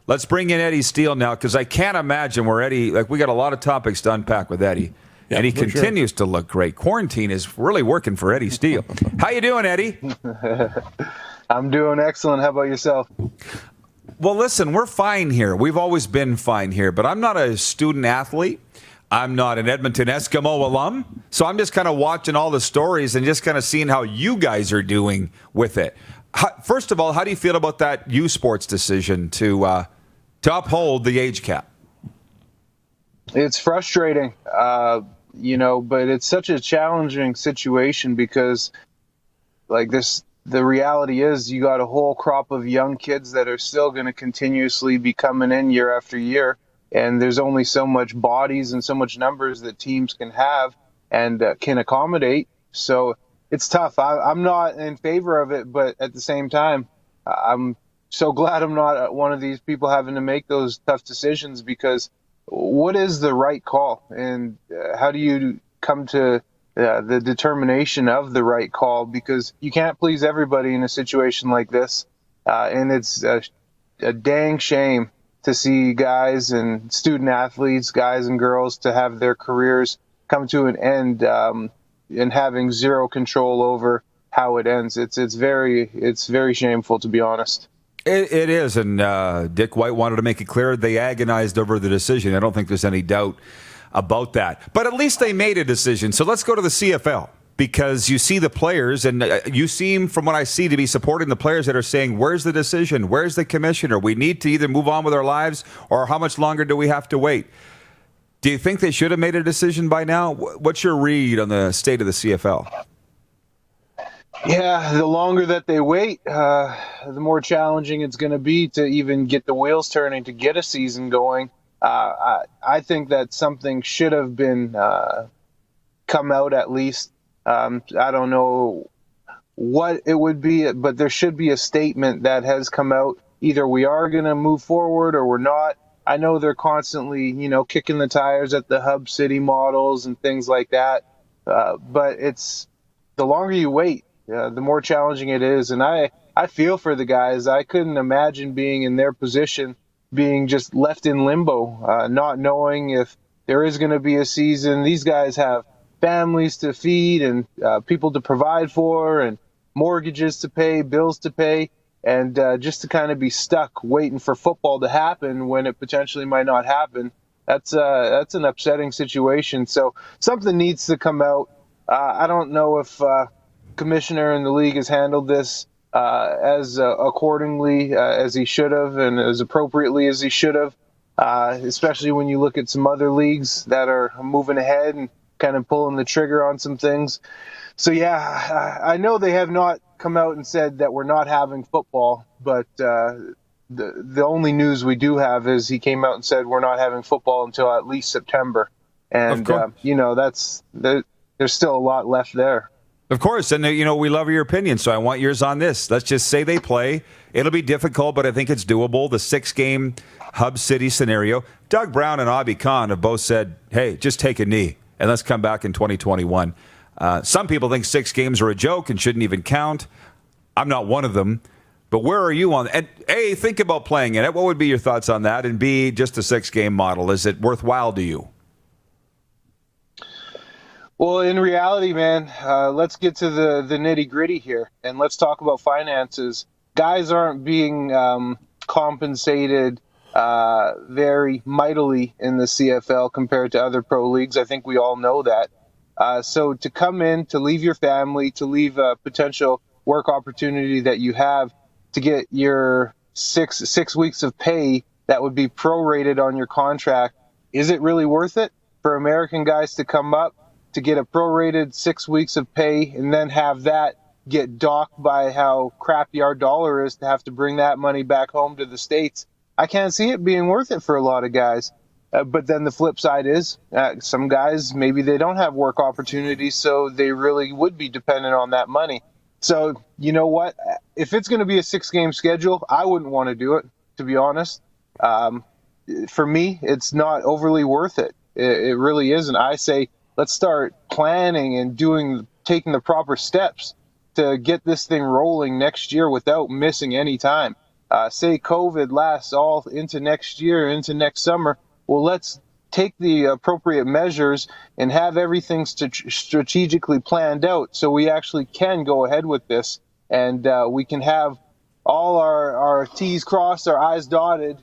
Let's bring in Eddie Steele now, because I can't imagine where Eddie, like, we got a lot of topics to unpack with Eddie. And he continues to look great. Quarantine is really working for Eddie Steele. How you doing, Eddie? I'm doing excellent. How about yourself? Well, listen, we're fine here. We've always been fine here, but I'm not a student athlete. I'm not an Edmonton Eskimo alum. So I'm just kind of watching all the stories and just kind of seeing how you guys are doing with it. First of all, how do you feel about that USports decision to uphold the age cap? It's frustrating, but it's such a challenging situation because, like this, the reality is you got a whole crop of young kids that are still going to continuously be coming in year after year, and there's only so much bodies and so much numbers that teams can have and can accommodate. So it's tough. I'm not in favor of it, but at the same time, I'm so glad I'm not one of these people having to make those tough decisions, because what is the right call, and how do you come to the determination of the right call? Because you can't please everybody in a situation like this, and it's a dang shame to see guys and student athletes, guys and girls, to have their careers come to an end and having zero control over how it ends. It's very shameful, to be honest. It is, and Dick White wanted to make it clear they agonized over the decision. I don't think there's any doubt about that. But at least they made a decision. So let's go to the CFL, because you see the players, and you seem, from what I see, to be supporting the players that are saying, where's the decision? Where's the commissioner? We need to either move on with our lives, or how much longer do we have to wait? Do you think they should have made a decision by now? What's your read on the state of the CFL? Yeah, the longer that they wait, the more challenging it's going to be to even get the wheels turning to get a season going. I think that something should have been come out at least. I don't know what it would be, but there should be a statement that has come out. Either we are going to move forward or we're not. I know they're constantly, kicking the tires at the hub city models and things like that. But it's the longer you wait, the more challenging it is. And I feel for the guys. I couldn't imagine being in their position, being just left in limbo, not knowing if there is going to be a season. These guys have families to feed and people to provide for and mortgages to pay, bills to pay. And just to kind of be stuck waiting for football to happen when it potentially might not happen, that's an upsetting situation. So something needs to come out. I don't know if commissioner in the league has handled this as accordingly as he should have, and as appropriately as he should have, especially when you look at some other leagues that are moving ahead and kind of pulling the trigger on some things. So yeah, I know they have not come out and said that we're not having football, but the only news we do have is he came out and said we're not having football until at least September, and there's still a lot left there. Of course, and we love your opinion, so I want yours on this. Let's just say they play. It'll be difficult, but I think it's doable. The 6-game Hub City scenario. Doug Brown and Avi Khan have both said, hey, just take a knee, and let's come back in 2021. Some people think 6 games are a joke and shouldn't even count. I'm not one of them. But where are you on? And A, think about playing in it. What would be your thoughts on that? And B, just a 6-game model. Is it worthwhile to you? Well, in reality, man, let's get to the nitty-gritty here, and let's talk about finances. Guys aren't being compensated very mightily in the CFL compared to other pro leagues. I think we all know that. So to come in, to leave your family, to leave a potential work opportunity that you have, to get your six weeks of pay that would be prorated on your contract, is it really worth it for American guys to come up, to get a prorated 6 weeks of pay, and then have that get docked by how crappy our dollar is to have to bring that money back home to the States? I can't see it being worth it for a lot of guys. But then the flip side is some guys, maybe they don't have work opportunities, so they really would be dependent on that money. So you know what? If it's going to be a 6-game schedule, I wouldn't want to do it, to be honest. For me, it's not overly worth it. It really isn't. I say, let's start planning and taking the proper steps to get this thing rolling next year without missing any time. say COVID lasts all into next year, into next summer, well, let's take the appropriate measures and have everything strategically planned out so we actually can go ahead with this, and we can have all our T's crossed, our I's dotted,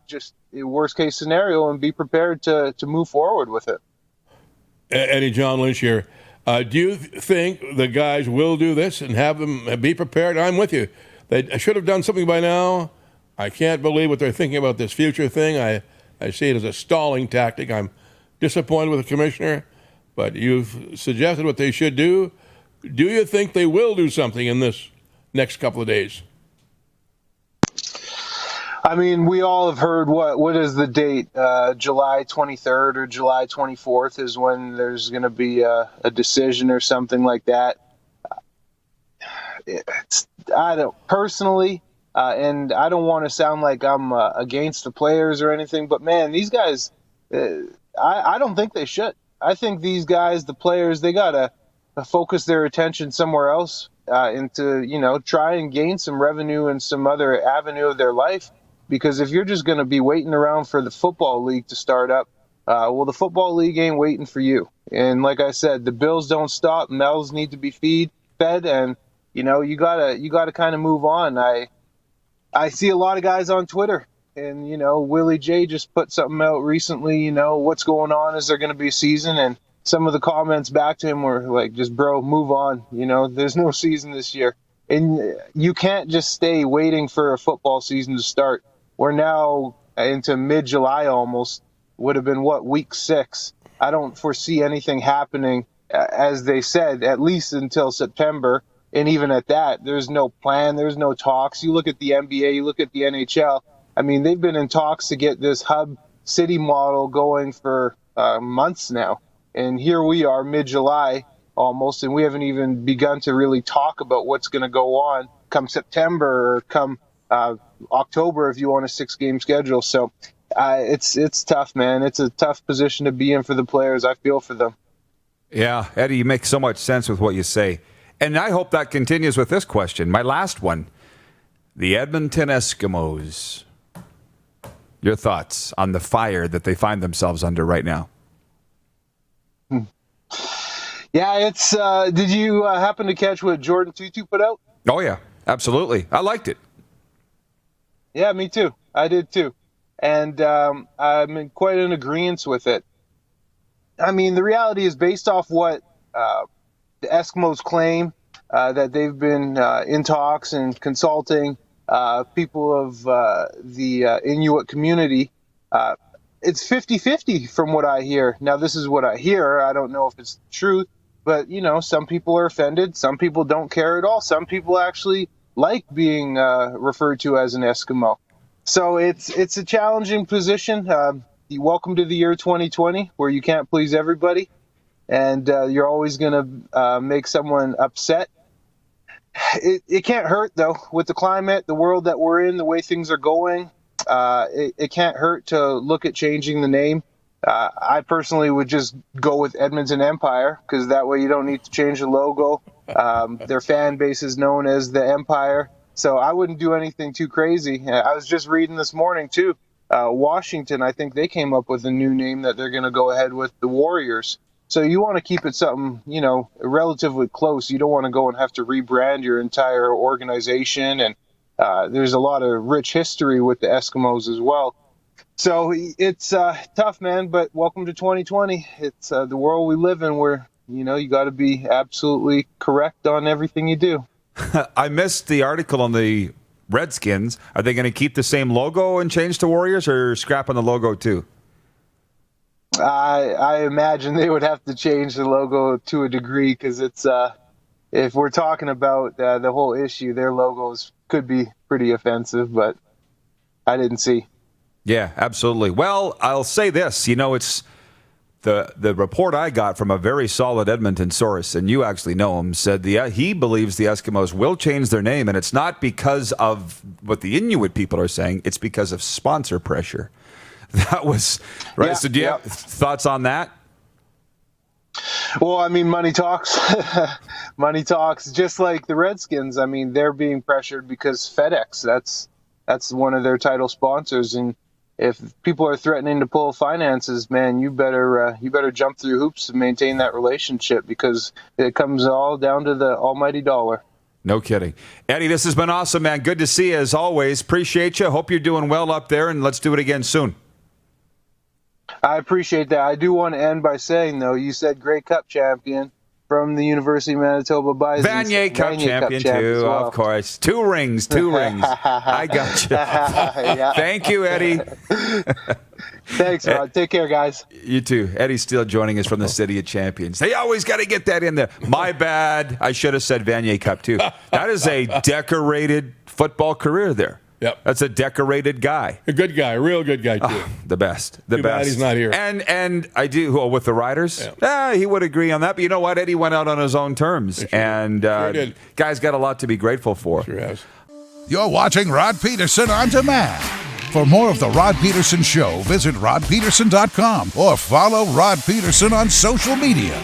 just worst case scenario, and be prepared to move forward with it. Eddie, John Lynch here. Do you think the guys will do this and have them be prepared? I'm with you. They should have done something by now. I can't believe what they're thinking about this future thing. I see it as a stalling tactic. I'm disappointed with the commissioner, but you've suggested what they should do. Do you think they will do something in this next couple of days? I mean, we all have heard what is the date? July 23rd or July 24th is when there's going to be a decision or something like that. I don't personally, and I don't want to sound like I'm against the players or anything, but man, these guys, I don't think they should. I think these guys, the players, they got to focus their attention somewhere else and to, try and gain some revenue in some other avenue of their life. Because if you're just going to be waiting around for the football league to start up, well, the football league ain't waiting for you. And like I said, the bills don't stop. Mouths need to be fed, and you gotta kind of move on. I see a lot of guys on Twitter, and Willie J just put something out recently. What's going on? Is there going to be a season? And some of the comments back to him were like, "Just bro, move on. There's no season this year, and you can't just stay waiting for a football season to start." We're now into mid-July almost, would have been, week 6. I don't foresee anything happening, as they said, at least until September. And even at that, there's no plan, there's no talks. You look at the NBA, you look at the NHL. I mean, they've been in talks to get this hub city model going for months now. And here we are, mid-July almost, and we haven't even begun to really talk about what's going to go on come September or come October if you want a 6-game schedule. So it's tough, man. It's a tough position to be in for the players. I feel for them. Yeah, Eddie, you make so much sense with what you say. And I hope that continues with this question. My last one. The Edmonton Eskimos. Your thoughts on the fire that they find themselves under right now? Yeah, it's did you happen to catch what Jordan Tutu put out? Oh, yeah, absolutely. I liked it. Yeah, me too. I did too. And I'm quite in agreement with it. I mean, the reality is based off what the Eskimos claim, that they've been in talks and consulting people of the Inuit community. It's 50-50 from what I hear. Now, this is what I hear. I don't know if it's the truth, but, some people are offended. Some people don't care at all. Some people actually like being referred to as an Eskimo. So it's a challenging position. Welcome to the year 2020, where you can't please everybody, and you're always going to make someone upset. It can't hurt, though, with the climate, the world that we're in, the way things are going. It can't hurt to look at changing the name. I personally would just go with Edmonton Empire, because that way you don't need to change the logo. Their fan base is known as the Empire, so I wouldn't do anything too crazy. I was just reading this morning, too. Washington, I think they came up with a new name that they're going to go ahead with, the Warriors. So you want to keep it something, relatively close. You don't want to go and have to rebrand your entire organization. And there's a lot of rich history with the Eskimos as well. So it's tough, man, but welcome to 2020. It's the world we live in where, you got to be absolutely correct on everything you do. I missed the article on the Redskins. Are they going to keep the same logo and change to Warriors, or scrapping the logo too? I imagine they would have to change the logo to a degree, because it's if we're talking about the whole issue, their logos could be pretty offensive, but I didn't see. Yeah, absolutely. Well, I'll say this. It's the report I got from a very solid Edmonton source, and you actually know him, said he believes the Eskimos will change their name, and it's not because of what the Inuit people are saying. It's because of sponsor pressure. That was right. Yeah, so do you have thoughts on that? Well, I mean, money talks. Money talks. Just like the Redskins, I mean, they're being pressured because FedEx, That's one of their title sponsors. And if people are threatening to pull finances, man, you better jump through hoops to maintain that relationship, because it comes all down to the almighty dollar. No kidding. Eddie, this has been awesome, man. Good to see you as always. Appreciate you. Hope you're doing well up there, and let's do it again soon. I appreciate that. I do want to end by saying, though, you said Grey Cup champion from the University of Manitoba Bison. Vanier Cup champion too, well. Of course. Two rings. I got you. Yeah. Thank you, Eddie. Thanks, Rod. Take care, guys. You too. Eddie Steele joining us from the City of Champions. They always got to get that in there. My bad. I should have said Vanier Cup too. That is a decorated football career there. Yep. That's a decorated guy. A good guy, a real good guy, too. Oh, the best. Too bad he's not here. And I do, with the Riders, he would agree on that. But you know what? Eddie went out on his own terms. Sure. And did. Guy's got a lot to be grateful for. Sure has. You're watching Rod Pedersen On Demand. For more of The Rod Pedersen Show, visit rodpedersen.com or follow Rod Pedersen on social media.